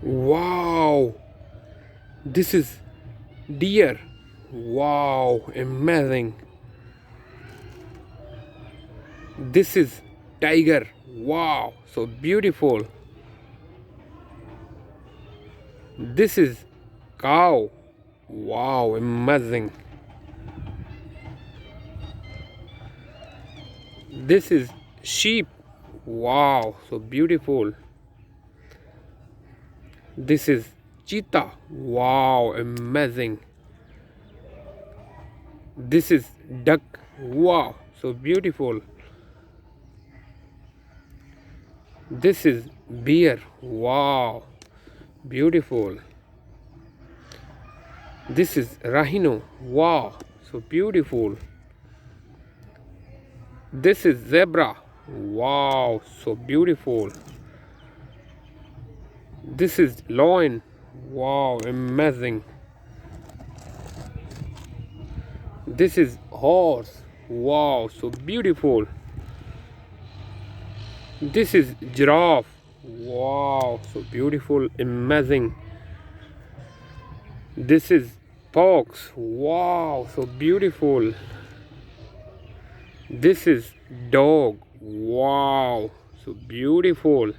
Wow, this is deer. Wow, amazing. This is tiger. Wow, so beautiful. This is cow. Wow, amazing. This is sheep. Wow, so beautiful. This is cheetah. Wow, amazing. This is duck. Wow, so beautiful. This is bear. Wow, beautiful. This is rhino. Wow, so beautiful. This is zebra. Wow, so beautiful. This is lion. Wow, amazing. This is horse. Wow, so beautiful. This is giraffe. Wow, so beautiful, amazing. This is fox. Wow, so beautiful. This is dog. Wow, so beautiful.